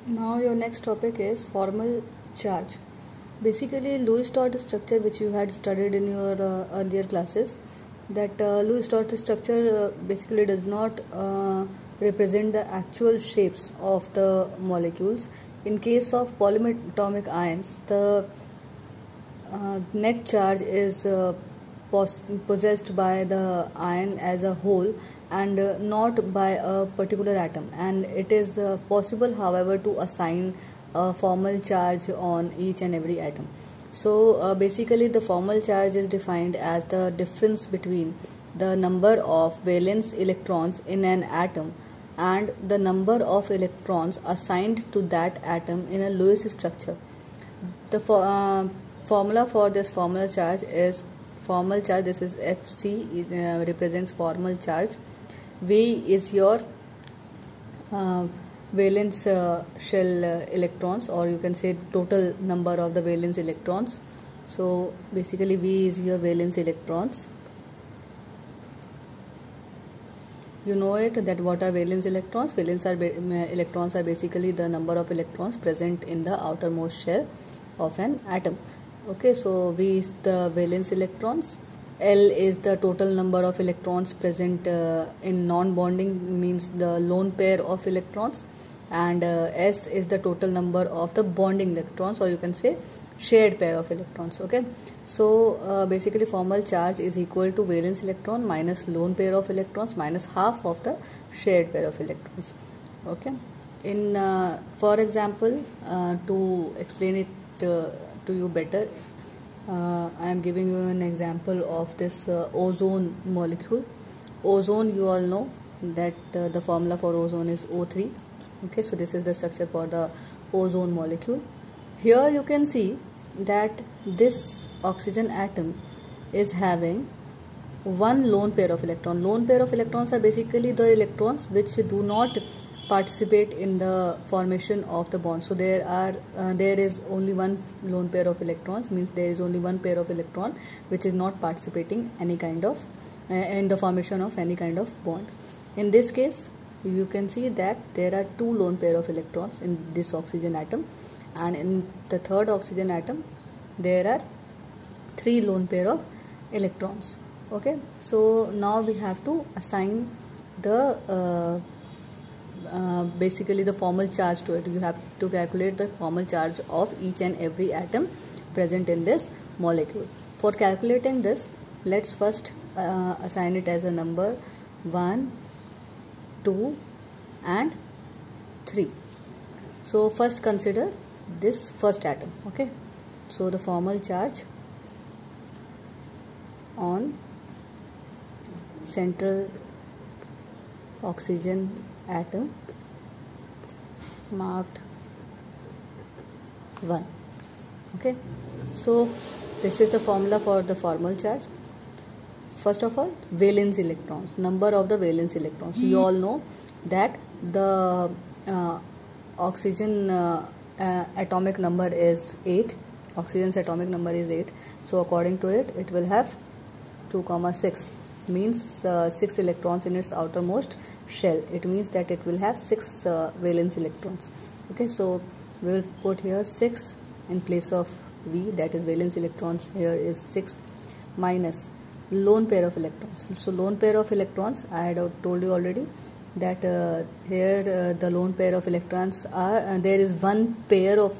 Now your next topic is formal charge. Basically, Lewis dot structure, which you had studied in your earlier classes, that Lewis dot structure basically does not represent the actual shapes of the molecules. In case of polyatomic ions, the net charge is possessed by the ion as a whole and not by a particular atom, and it is possible however to assign a formal charge on each and every atom. So basically the formal charge is defined as the difference between the number of valence electrons in an atom and the number of electrons assigned to that atom in a Lewis structure. The formula for this formal charge is formal charge. This is Fc, represents formal charge. V is your valence shell electrons, or you can say total number of the valence electrons. So basically V is your valence electrons. You know it that what are valence electrons? Electrons are basically the number of electrons present in the outermost shell of an atom. Okay, so V is the valence electrons. L is the total number of electrons present in non-bonding, means the lone pair of electrons, and S is the total number of the bonding electrons, or you can say shared pair of electrons. Okay, so basically formal charge is equal to valence electron minus lone pair of electrons minus half of the shared pair of electrons. Okay, in for example, to explain it to you better, I am giving you an example of this ozone molecule. Ozone, you all know that the formula for ozone is O3. Okay, so this is the structure for the ozone molecule. Here you can see that this oxygen atom is having one lone pair of electron. Lone pair of electrons are basically the electrons which do not participate in the formation of the bond. So there is only one lone pair of electrons, means there is only one pair of electron which is not participating any kind of in the formation of any kind of bond. In this case, you can see that there are two lone pair of electrons in this oxygen atom, and in the third oxygen atom there are three lone pair of electrons. Okay, so now we have to assign the basically the formal charge to it. You have to calculate the formal charge of each and every atom present in this molecule. For calculating this, let's first assign it as a number 1, 2 and 3. So first consider this first atom. Okay, so the formal charge on central oxygen atom marked 1. Okay, so this is the formula for the formal charge. First of all, valence electrons, number of the valence electrons. You all know that the oxygen atomic number is 8. Oxygen's atomic number is 8. So according to it, it will have 2,6, means 6 electrons in its outermost shell. It means that it will have 6 valence electrons. Okay, so we will put here 6 in place of V, that is valence electrons. Here is 6 minus lone pair of electrons. So lone pair of electrons, I had told you already that here the lone pair of electrons are there is one pair of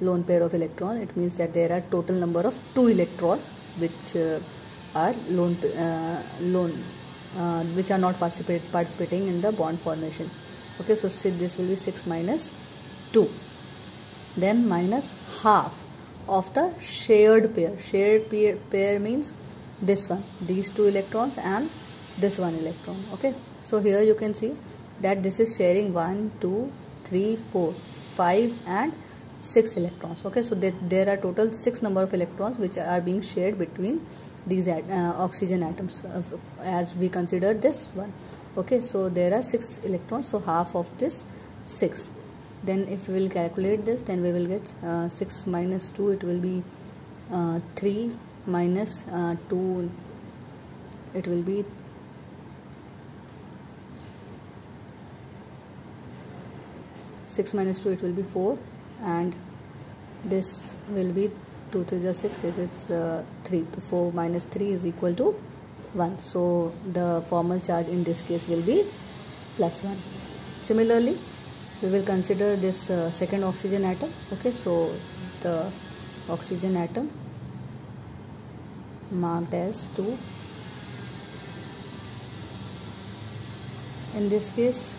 lone pair of electron. It means that there are total number of 2 electrons which are which are not participating in the bond formation. Okay, so this will be 6 minus 2, then minus half of the shared pair. Shared pair means this one, these 2 electrons and this 1 electron. Okay, so here you can see that this is sharing 1, 2, 3, 4, 5 and 6 electrons. Okay, so there are total 6 number of electrons which are being shared between these oxygen atoms as we consider this one. Okay, so there are 6 electrons, so half of this 6. Then if we will calculate this, then we will get 6 minus 2, it will be 3 minus 2, it will be 6 minus 2 it will be 4, and this will be 2 3 is 6, it is 3. So 4 minus 3 is equal to 1. So the formal charge in this case will be plus 1. Similarly, we will consider this second oxygen atom. Okay, so the oxygen atom marked as 2. In this case,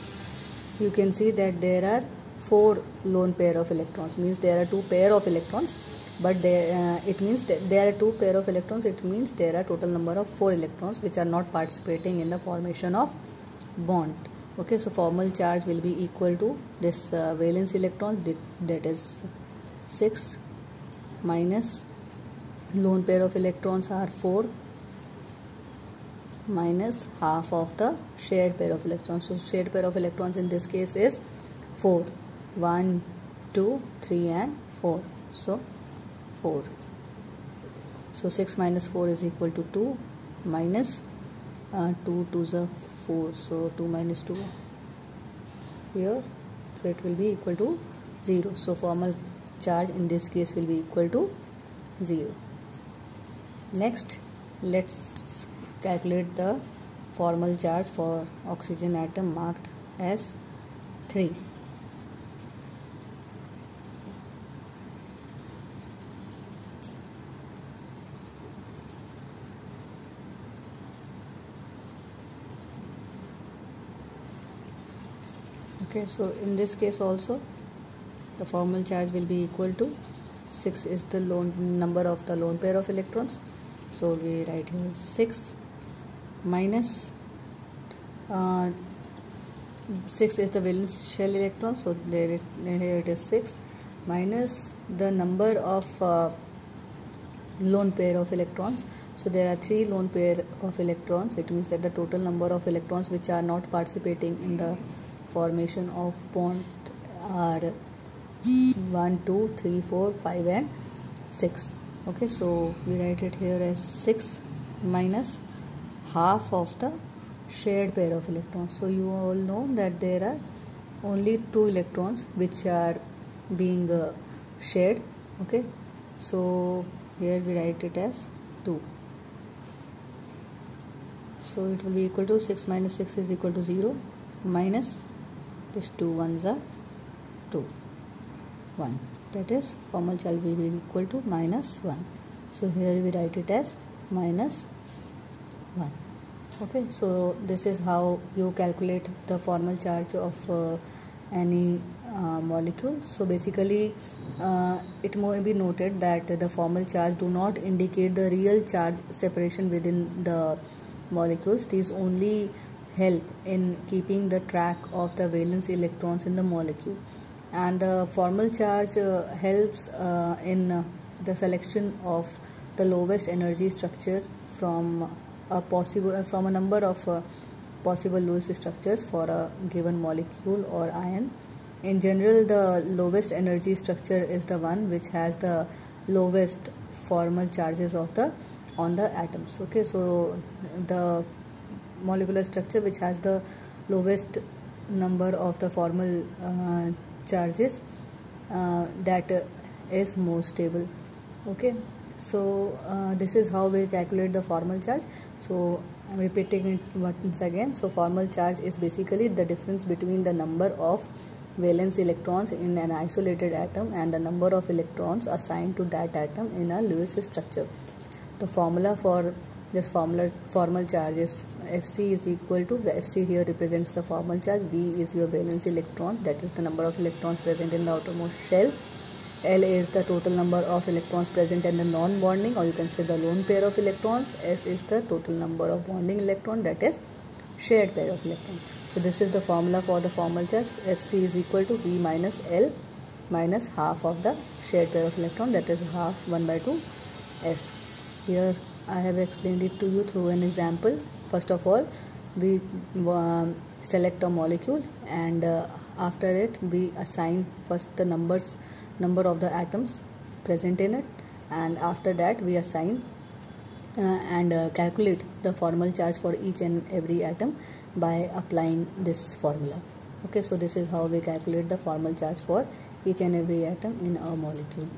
you can see that there are 4 lone pair of electrons, means there are 2 pair of electrons, but it means that there are 2 pair of electrons, it means there are total number of 4 electrons which are not participating in the formation of bond. Okay, so formal charge will be equal to this valence electron, that is 6, minus lone pair of electrons are 4, minus half of the shared pair of electrons. So shared pair of electrons in this case is 4. 1, 2, 3 and 4. So 4. So 6 minus 4 is equal to 2, minus 2 to the 4. So 2 minus 2 here. So it will be equal to 0. So formal charge in this case will be equal to 0. Next, let's calculate the formal charge for oxygen atom marked as 3. Okay, so in this case also the formal charge will be equal to 6 is the number of the lone pair of electrons. So we write here 6 minus 6 is the valence shell electron, so here it is 6, minus the number of lone pair of electrons. So there are 3 lone pair of electrons. It means that the total number of electrons which are not participating in the formation of bond are 1, 2, 3, 4, 5 and 6. Okay, so we write it here as 6 minus half of the shared pair of electrons. So you all know that there are only 2 electrons which are being shared. Okay, so here we write it as 2. So it will be equal to 6 minus 6 is equal to 0, minus this 2 ones are 2, 1. That is formal charge will be equal to minus 1. So here we write it as minus 1. Okay, so this is how you calculate the formal charge of any molecule. So basically it may be noted that the formal charge do not indicate the real charge separation within the molecules. These only help in keeping the track of the valence electrons in the molecule, and the formal charge helps in the selection of the lowest energy structure from a number of possible Lewis structures for a given molecule or ion. In general, the lowest energy structure is the one which has the lowest formal charges on the atoms. Okay, so the molecular structure which has the lowest number of the formal charges that is more stable. Okay, so this is how we calculate the formal charge. So I'm repeating it once again. So formal charge is basically the difference between the number of valence electrons in an isolated atom and the number of electrons assigned to that atom in a Lewis structure. The formula for this formal charge is Fc is equal to, Fc here represents the formal charge, V is your valence electron, that is the number of electrons present in the outermost shell, L is the total number of electrons present in the non-bonding, or you can say the lone pair of electrons, S is the total number of bonding electron, that is shared pair of electrons. So this is the formula for the formal charge. Fc is equal to V minus L minus half of the shared pair of electron, that is half 1 by 2 S. Here I have explained it to you through an example. First of all, we select a molecule, and after it we assign first the number of the atoms present in it, and after that we assign and calculate the formal charge for each and every atom by applying this formula. Okay, so this is how we calculate the formal charge for each and every atom in a molecule.